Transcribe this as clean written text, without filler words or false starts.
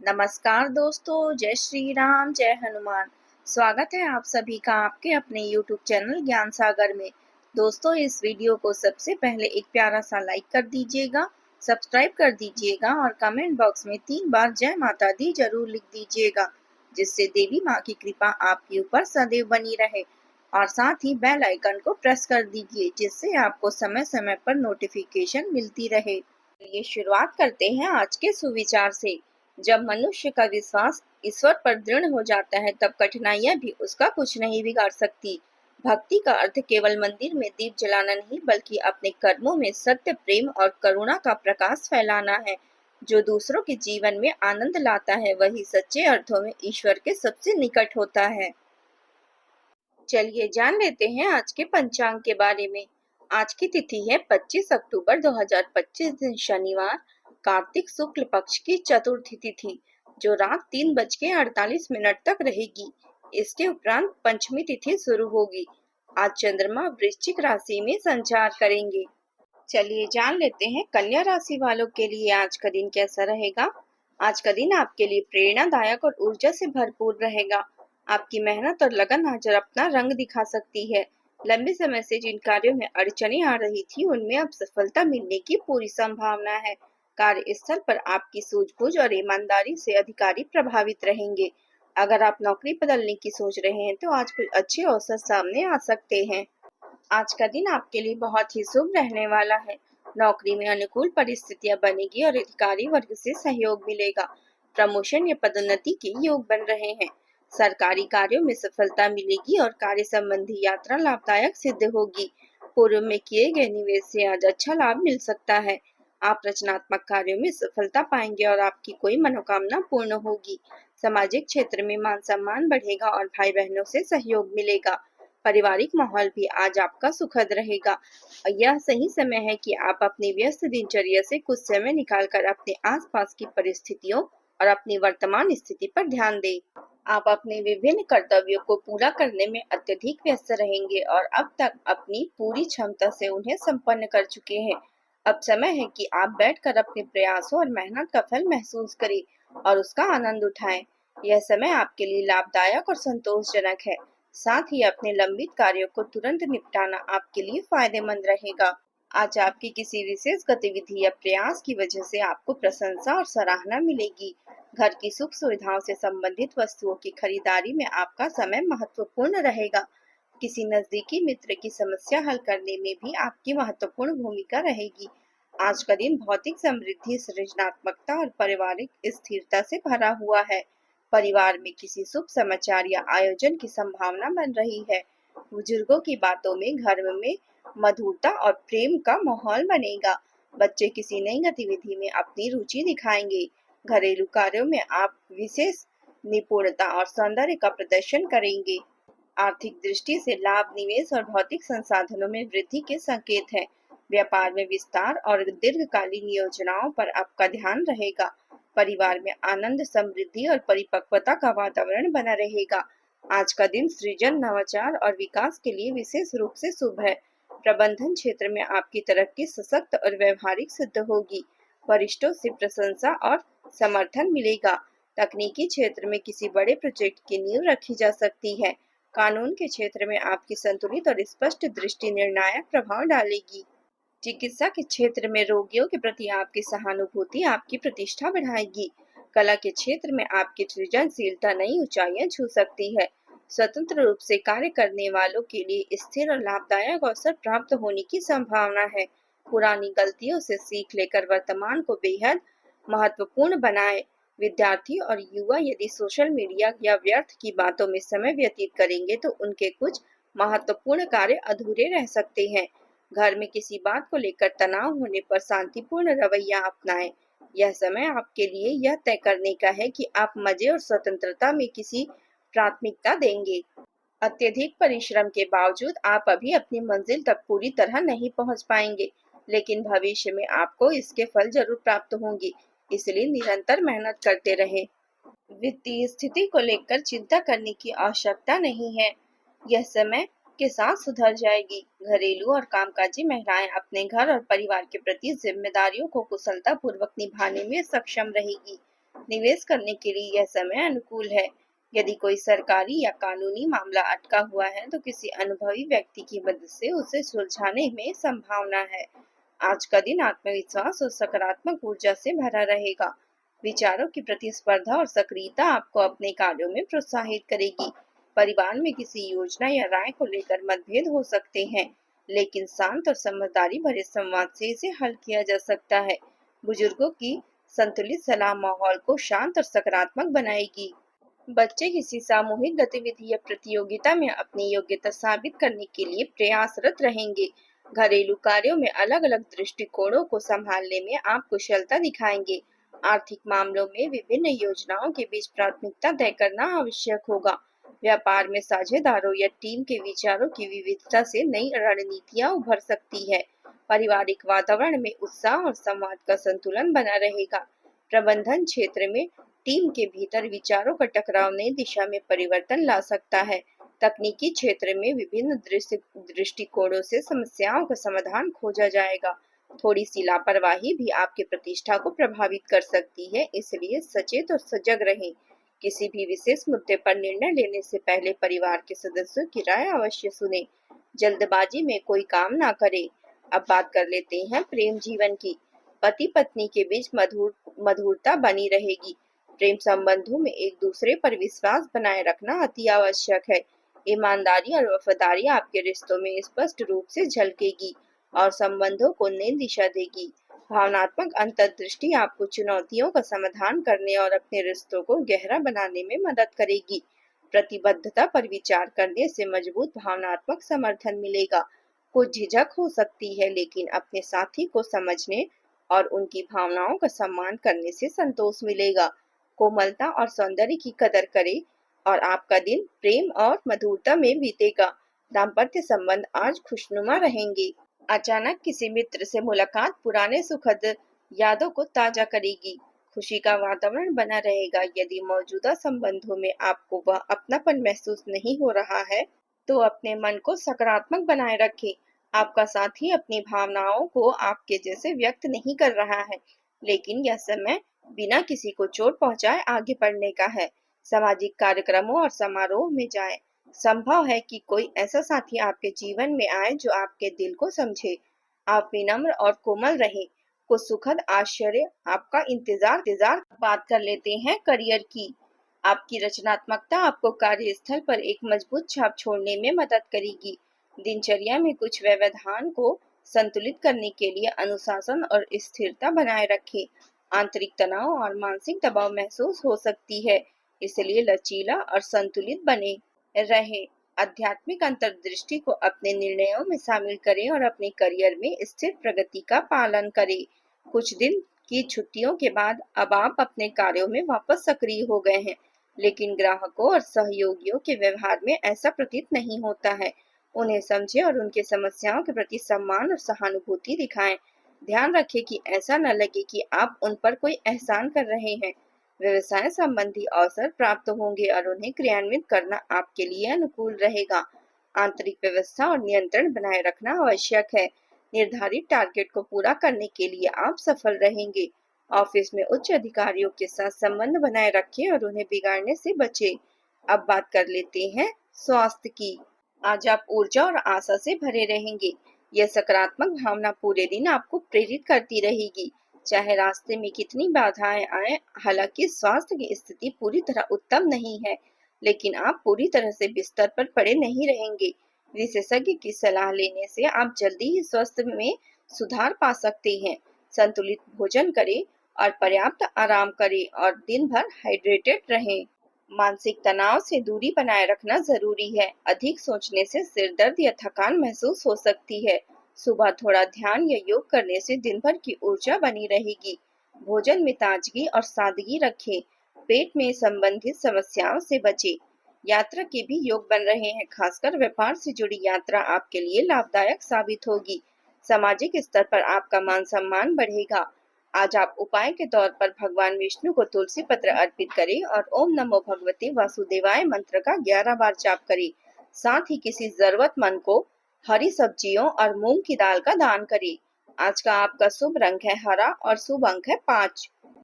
नमस्कार दोस्तों, जय श्री राम, जय हनुमान। स्वागत है आप सभी का आपके अपने YouTube चैनल ज्ञान सागर में। दोस्तों, इस वीडियो को सबसे पहले एक प्यारा सा लाइक कर दीजिएगा, सब्सक्राइब कर दीजिएगा और कमेंट बॉक्स में 3 बार जय माता दी जरूर लिख दीजिएगा, जिससे देवी माँ की कृपा आपके ऊपर सदैव बनी रहे। और साथ ही बेल आइकन को प्रेस कर दीजिए, जिससे आपको समय समय पर नोटिफिकेशन मिलती रहे। चलिए शुरुआत करते हैं आज के सुविचार से। जब मनुष्य का विश्वास ईश्वर पर दृढ़ हो जाता है, तब कठिनाइयां भी उसका कुछ नहीं बिगाड़ सकती। भक्ति का अर्थ केवल मंदिर में दीप जलाना नहीं, बल्कि अपने कर्मों में सत्य, प्रेम और करुणा का प्रकाश फैलाना है। जो दूसरों के जीवन में आनंद लाता है, वही सच्चे अर्थों में ईश्वर के सबसे निकट होता है। चलिए जान लेते हैं आज के पंचांग के बारे में। आज की तिथि है 25 अक्टूबर 2025 दिन शनिवार, कार्तिक शुक्ल पक्ष की चतुर्थी तिथि, जो रात 3:48 तक रहेगी। इसके उपरांत पंचमी तिथि शुरू होगी। आज चंद्रमा वृश्चिक राशि में संचार करेंगे। चलिए जान लेते हैं कन्या राशि वालों के लिए आज का दिन कैसा रहेगा। आज का दिन आपके लिए प्रेरणादायक और ऊर्जा से भरपूर रहेगा। आपकी मेहनत और लगन आज अपना रंग दिखा सकती है। लंबे समय से जिन कार्यों में अड़चनें आ रही थी, उनमें अब सफलता मिलने की पूरी संभावना है। कार्यस्थल पर आपकी सूझबूझ और ईमानदारी से अधिकारी प्रभावित रहेंगे। अगर आप नौकरी बदलने की सोच रहे हैं, तो आज कुछ अच्छे अवसर सामने आ सकते हैं। आज का दिन आपके लिए बहुत ही शुभ रहने वाला है। नौकरी में अनुकूल परिस्थितियां बनेगी और अधिकारी वर्ग से सहयोग मिलेगा। प्रमोशन या पदोन्नति के योग बन रहे हैं। सरकारी कार्यों में सफलता मिलेगी और कार्य संबंधी यात्रा लाभदायक सिद्ध होगी। पूर्व में किए गए निवेश से आज अच्छा लाभ मिल सकता है। आप रचनात्मक कार्यों में सफलता पाएंगे और आपकी कोई मनोकामना पूर्ण होगी। सामाजिक क्षेत्र में मान सम्मान बढ़ेगा और भाई बहनों से सहयोग मिलेगा। पारिवारिक माहौल भी आज आपका सुखद रहेगा। यह सही समय है कि आप अपनी व्यस्त दिनचर्या से कुछ समय निकालकर अपने आसपास की परिस्थितियों और अपनी वर्तमान स्थिति पर ध्यान दें। आप अपने विभिन्न कर्तव्यों को पूरा करने में अत्यधिक व्यस्त रहेंगे और अब तक अपनी पूरी क्षमता से उन्हें संपन्न कर चुके हैं। अब समय है कि आप बैठकर अपने प्रयासों और मेहनत का फल महसूस करें और उसका आनंद उठाएं। यह समय आपके लिए लाभदायक और संतोषजनक है। साथ ही अपने लंबित कार्यों को तुरंत निपटाना आपके लिए फायदेमंद रहेगा। आज आपकी किसी विशेष गतिविधि या प्रयास की वजह से आपको प्रशंसा और सराहना मिलेगी। घर की सुख सुविधाओं से संबंधित वस्तुओं की खरीदारी में आपका समय महत्वपूर्ण रहेगा। किसी नजदीकी मित्र की समस्या हल करने में भी आपकी महत्वपूर्ण भूमिका रहेगी। आज का दिन भौतिक समृद्धि, सृजनात्मकता और पारिवारिक स्थिरता से भरा हुआ है। परिवार में किसी शुभ समाचार या आयोजन की संभावना बन रही है। बुजुर्गों की बातों में घर में मधुरता और प्रेम का माहौल बनेगा। बच्चे किसी नई गतिविधि में अपनी रुचि दिखाएंगे। घरेलू कार्यों में आप विशेष निपुणता और सौंदर्य का प्रदर्शन करेंगे। आर्थिक दृष्टि से लाभ, निवेश और भौतिक संसाधनों में वृद्धि के संकेत हैं। व्यापार में विस्तार और दीर्घकालीन योजनाओं पर आपका ध्यान रहेगा। परिवार में आनंद, समृद्धि और परिपक्वता का वातावरण बना रहेगा। आज का दिन सृजन, नवाचार और विकास के लिए विशेष रूप से शुभ है। प्रबंधन क्षेत्र में आपकी तरक्की सशक्त और व्यवहारिक सिद्ध होगी। वरिष्ठों से प्रशंसा और समर्थन मिलेगा। तकनीकी क्षेत्र में किसी बड़े प्रोजेक्ट की नींव रखी जा सकती है। कानून के क्षेत्र में आपकी संतुलित और स्पष्ट दृष्टि निर्णायक प्रभाव डालेगी। चिकित्सा के क्षेत्र में रोगियों के प्रति आपकी सहानुभूति आपकी प्रतिष्ठा बढ़ाएगी। कला के क्षेत्र में आपकी सृजनशीलता नई ऊंचाइयां छू सकती है। स्वतंत्र रूप से कार्य करने वालों के लिए स्थिर और लाभदायक अवसर प्राप्त होने की संभावना है। पुरानी गलतियों से सीख लेकर वर्तमान को बेहद महत्वपूर्ण बनाएं। विद्यार्थी और युवा यदि सोशल मीडिया या व्यर्थ की बातों में समय व्यतीत करेंगे, तो उनके कुछ महत्वपूर्ण कार्य अधूरे रह सकते हैं। घर में किसी बात को लेकर तनाव होने पर शांतिपूर्ण रवैया अपनाएं। यह समय आपके लिए यह तय करने का है कि आप मजे और स्वतंत्रता में किसी प्राथमिकता देंगे। अत्यधिक परिश्रम के बावजूद आप अभी अपनी मंजिल तक पूरी तरह नहीं पहुंच पाएंगे, लेकिन भविष्य में आपको इसके फल जरूर प्राप्त होंगे। इसलिए निरंतर मेहनत करते रहें। वित्तीय स्थिति को लेकर चिंता करने की आवश्यकता नहीं है। यह समय के साथ सुधर जाएगी। घरेलू और कामकाजी महिलाएं अपने घर और परिवार के प्रति जिम्मेदारियों को कुशलता पूर्वक निभाने में सक्षम रहेगी। निवेश करने के लिए यह समय अनुकूल है। यदि कोई सरकारी या कानूनी मामला अटका हुआ है तो किसी अनुभवी व्यक्ति की मदद से उसे सुलझाने में संभावना है। आज का दिन आत्मविश्वास और सकारात्मक ऊर्जा से भरा रहेगा। विचारों की प्रतिस्पर्धा और सक्रियता आपको अपने कार्यों में प्रोत्साहित करेगी। परिवार में किसी योजना या राय को लेकर मतभेद हो सकते हैं, लेकिन शांत और समझदारी भरे संवाद से इसे हल किया जा सकता है। बुजुर्गों की संतुलित सलाह माहौल को शांत और सकारात्मक बनाएगी। बच्चे किसी सामूहिक गतिविधि या प्रतियोगिता में अपनी योग्यता साबित करने के लिए प्रयासरत रहेंगे। घरेलू कार्यों में अलग अलग दृष्टिकोणों को संभालने में आप कुशलता दिखाएंगे। आर्थिक मामलों में विभिन्न योजनाओं के बीच प्राथमिकता तय करना आवश्यक होगा। व्यापार में साझेदारों या टीम के विचारों की विविधता से नई रणनीतियां उभर सकती है। पारिवारिक वातावरण में उत्साह और संवाद का संतुलन बना रहेगा। प्रबंधन क्षेत्र में टीम के भीतर विचारों का टकराव नई दिशा में परिवर्तन ला सकता है। तकनीकी क्षेत्र में विभिन्न दृष्टिकोणों से समस्याओं का समाधान खोजा जाएगा। थोड़ी सी लापरवाही भी आपकी प्रतिष्ठा को प्रभावित कर सकती है, इसलिए सचेत और सजग रहें। किसी भी विशेष मुद्दे पर निर्णय लेने से पहले परिवार के सदस्यों की राय अवश्य सुनें। जल्दबाजी में कोई काम ना करें। अब बात कर लेते हैं प्रेम जीवन की। पति पत्नी के बीच मधुरता बनी रहेगी। प्रेम संबंधों में एक दूसरे पर विश्वास बनाए रखना अति आवश्यक है। ईमानदारी और वफादारी आपके रिश्तों में स्पष्ट रूप से झलकेगी और संबंधों को नई दिशा देगी। भावनात्मक अंतर्दृष्टि आपको चुनौतियों का समाधान करने और अपने रिश्तों को गहरा बनाने में मदद करेगी। प्रतिबद्धता पर विचार करने से मजबूत भावनात्मक समर्थन मिलेगा। कुछ झिझक हो सकती है, लेकिन अपने साथी को समझने और उनकी भावनाओं का सम्मान करने से संतोष मिलेगा। कोमलता और सौंदर्य की कदर करें और आपका दिन प्रेम और मधुरता में बीतेगा। दाम्पत्य संबंध आज खुशनुमा रहेंगे। अचानक किसी मित्र से मुलाकात पुराने सुखद यादों को ताजा करेगी। खुशी का वातावरण बना रहेगा। यदि मौजूदा संबंधों में आपको वह अपनापन महसूस नहीं हो रहा है, तो अपने मन को सकारात्मक बनाए रखें। आपका साथी अपनी भावनाओं को आपके जैसे व्यक्त नहीं कर रहा है, लेकिन यह समय बिना किसी को चोट पहुंचाए आगे बढ़ने का है। सामाजिक कार्यक्रमों और समारोह में जाएं। संभव है कि कोई ऐसा साथी आपके जीवन में आए जो आपके दिल को समझे। आप विनम्र और कोमल रहें। कुछ सुखद आश्चर्य आपका इंतजार। बात कर लेते हैं करियर की। आपकी रचनात्मकता आपको कार्यस्थल पर एक मजबूत छाप छोड़ने में मदद करेगी। दिनचर्या में कुछ व्यवधान को संतुलित करने के लिए अनुशासन और स्थिरता बनाए रखें। आंतरिक तनाव और मानसिक दबाव महसूस हो सकती है, इसलिए लचीला और संतुलित बने रहे। आध्यात्मिक अंतर्दृष्टि को अपने निर्णयों में शामिल करें और अपने करियर में स्थिर प्रगति का पालन करें। कुछ दिन की छुट्टियों के बाद अब आप अपने कार्यों में वापस सक्रिय हो गए हैं, लेकिन ग्राहकों और सहयोगियों के व्यवहार में ऐसा प्रतीत नहीं होता है। उन्हें समझें और उनके समस्याओं के प्रति सम्मान और सहानुभूति दिखाएं। ध्यान रखें कि ऐसा न लगे कि आप उन पर कोई एहसान कर रहे हैं। व्यवसाय संबंधी अवसर प्राप्त होंगे और उन्हें क्रियान्वित करना आपके लिए अनुकूल रहेगा। आंतरिक व्यवस्था और नियंत्रण बनाए रखना आवश्यक है। निर्धारित टारगेट को पूरा करने के लिए आप सफल रहेंगे। ऑफिस में उच्च अधिकारियों के साथ संबंध बनाए रखें और उन्हें बिगाड़ने से बचें। अब बात कर लेते हैं स्वास्थ्य की। आज आप ऊर्जा और आशा से भरे रहेंगे। यह सकारात्मक भावना पूरे दिन आपको प्रेरित करती रहेगी, चाहे रास्ते में कितनी बाधाएं आए। हालांकि स्वास्थ्य की स्थिति पूरी तरह उत्तम नहीं है, लेकिन आप पूरी तरह से बिस्तर पर पड़े नहीं रहेंगे। विशेषज्ञ की सलाह लेने से आप जल्दी ही स्वास्थ्य में सुधार पा सकते हैं। संतुलित भोजन करें और पर्याप्त आराम करें और दिन भर हाइड्रेटेड रहें। मानसिक तनाव से दूरी बनाए रखना जरूरी है। अधिक सोचने से सिर दर्द या थकान महसूस हो सकती है। सुबह थोड़ा ध्यान या योग करने से दिन भर की ऊर्जा बनी रहेगी। भोजन में ताजगी और सादगी रखें। पेट में संबंधित समस्याओं से बचें। यात्रा के भी योग बन रहे हैं, खासकर व्यापार से जुड़ी यात्रा आपके लिए लाभदायक साबित होगी। सामाजिक स्तर पर आपका मान सम्मान बढ़ेगा। आज आप उपाय के तौर पर भगवान विष्णु को तुलसी पत्र अर्पित करें और ओम नमो भगवते वासुदेवाय मंत्र का 11 बार जाप करें। साथ ही किसी जरूरतमंद को हरी सब्जियों और मूंग की दाल का दान करें। आज का आपका शुभ रंग है हरा और शुभ अंक है 5।